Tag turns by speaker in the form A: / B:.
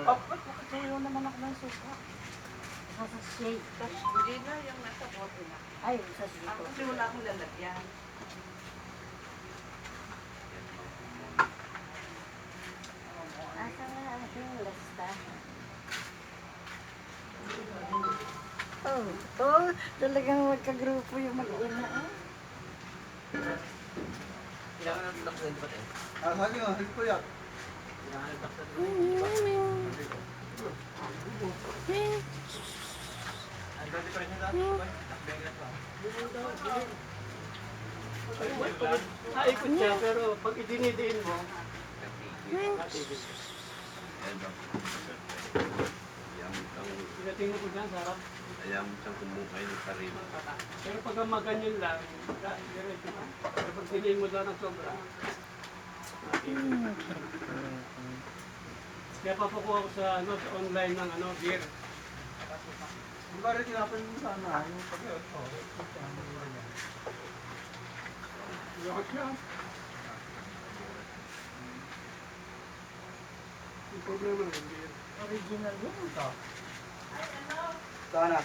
A: Oh, magkakasayo naman ako ng suka. Nasa shake.
B: Hindi na, yung nasa bote na.
A: Ay, sa shake.
B: Kasi wala akong lalagyan.
A: Asa nga ang ating listahan? Oh, talagang magkagrupo yung mag-ina.
C: Kailangan ng laksan ba tayo?
D: Hagi nga, hagi ko yan.
C: Kailangan ng laksan. Ang dati pa rin yung dati. Nakbengas pa.
E: Naikot siya, pero pag idinidiin mo, pinatingin ko dyan sa harap.
F: Ayam siyang kumukay ng sarili.
E: Pero pag maganyan lang, diretso na. Pero pag diniin mo lang ng sobra, kaya papakuha ko sa, sa online ng beer.
D: Di ba rin kinapin mo sana? Yung pag-iot ko.
E: Lakas siya. Yung problema ng beer.
A: Original yun.
D: Sana.